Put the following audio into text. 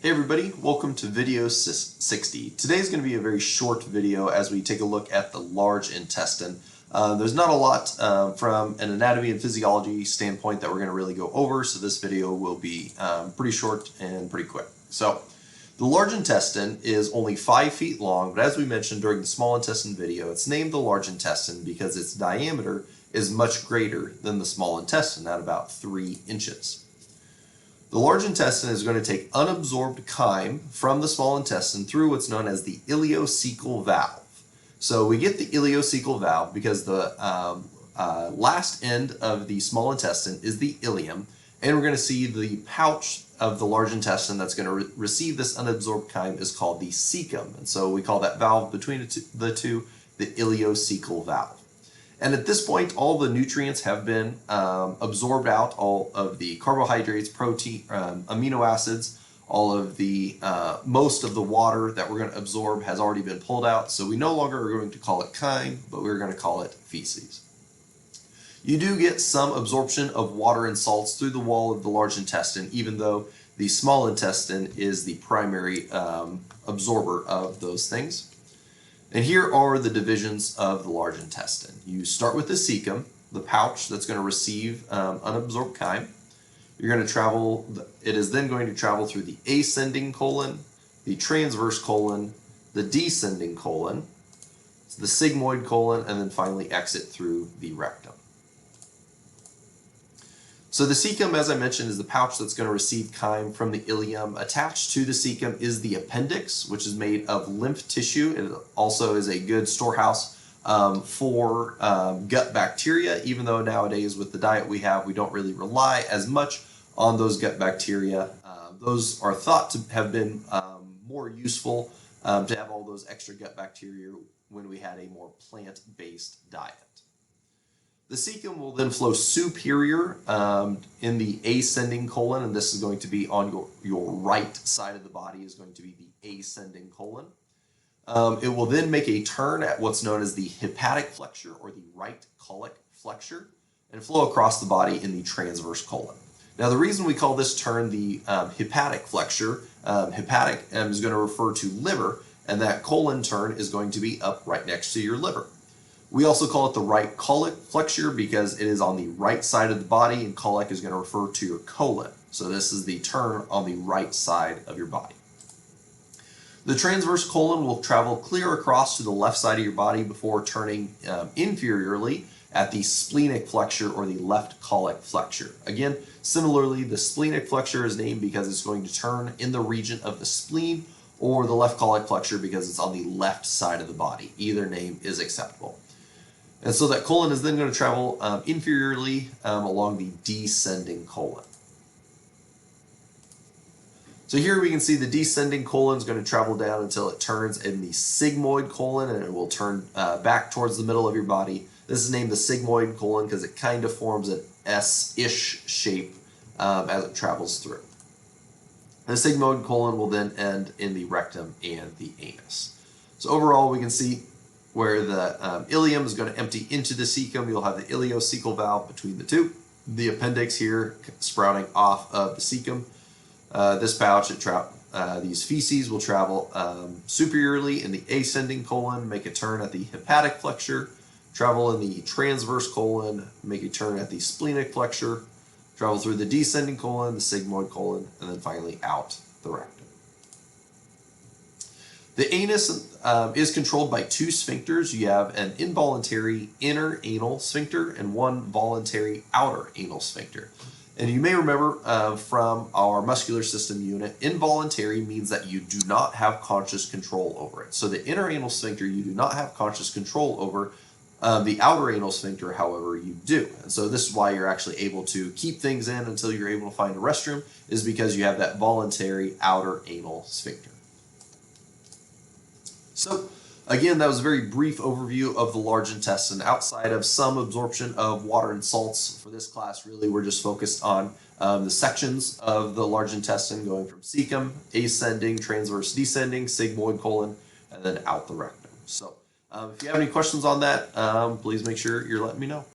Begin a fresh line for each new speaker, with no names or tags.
Hey everybody, welcome to video 60. Today's going to be a very short video as we take a look at the large intestine. There's not a lot from an anatomy and physiology standpoint that we're going to really go over, so this video will be pretty short and pretty quick. So, the large intestine is only 5 feet long, but as we mentioned during the small intestine video, it's named the large intestine because its diameter is much greater than the small intestine at about 3 inches. The large intestine is going to take unabsorbed chyme from the small intestine through what's known as the ileocecal valve. So we get the ileocecal valve because the last end of the small intestine is the ileum, and we're going to see the pouch of the large intestine that's going to receive this unabsorbed chyme is called the cecum, and so we call that valve between the two the ileocecal valve. And at this point, all the nutrients have been absorbed out, all of the carbohydrates, protein, amino acids, all of the, most of the water that we're going to absorb has already been pulled out. So we no longer are going to call it chyme, but we're going to call it feces. You do get some absorption of water and salts through the wall of the large intestine, even though the small intestine is the primary absorber of those things. And here are the divisions of the large intestine. You start with the cecum, the pouch that's going to receive unabsorbed chyme. You're going to travel, it is then going to travel through the ascending colon, the transverse colon, the descending colon, the sigmoid colon, and then finally exit through the rectum. So the cecum, as I mentioned, is the pouch that's going to receive chyme from the ileum. Attached to the cecum is the appendix, which is made of lymph tissue. It also is a good storehouse for gut bacteria, even though nowadays with the diet we have, we don't really rely as much on those gut bacteria. Those are thought to have been more useful to have all those extra gut bacteria when we had a more plant-based diet. The cecum will then flow superior in the ascending colon, and this is going to be on your right side of the body is going to be the ascending colon. It will then make a turn at what's known as the hepatic flexure or the right colic flexure and flow across the body in the transverse colon. Now the reason we call this turn the hepatic flexure, hepatic is going to refer to liver, and that colon turn is going to be up right next to your liver. We also call it the right colic flexure because it is on the right side of the body, and colic is going to refer to your colon. So this is the turn on the right side of your body. The transverse colon will travel clear across to the left side of your body before turning inferiorly at the splenic flexure or the left colic flexure. Again, similarly, the splenic flexure is named because it's going to turn in the region of the spleen, or the left colic flexure because it's on the left side of the body. Either name is acceptable. And so that colon is then going to travel inferiorly along the descending colon. So here we can see the descending colon is going to travel down until it turns in the sigmoid colon, and it will turn back towards the middle of your body. This is named the sigmoid colon because it kind of forms an S-ish shape as it travels through. The sigmoid colon will then end in the rectum and the anus. So overall we can see where the ileum is going to empty into the cecum. You'll have the ileocecal valve between the two. The appendix here sprouting off of the cecum. This pouch, these feces will travel superiorly in the ascending colon, make a turn at the hepatic flexure, travel in the transverse colon, make a turn at the splenic flexure, travel through the descending colon, the sigmoid colon, and then finally out the rectum. The anus is controlled by 2 sphincters. You have an involuntary inner anal sphincter and one voluntary outer anal sphincter. And you may remember from our muscular system unit, involuntary means that you do not have conscious control over it. So the inner anal sphincter you do not have conscious control over. The outer anal sphincter, however, you do. And so this is why you're actually able to keep things in until you're able to find a restroom, is because you have that voluntary outer anal sphincter. So again, that was a very brief overview of the large intestine. Outside of some absorption of water and salts for this class, really we're just focused on the sections of the large intestine going from cecum, ascending, transverse, descending, sigmoid colon, and then out the rectum. So if you have any questions on that, please make sure you're letting me know.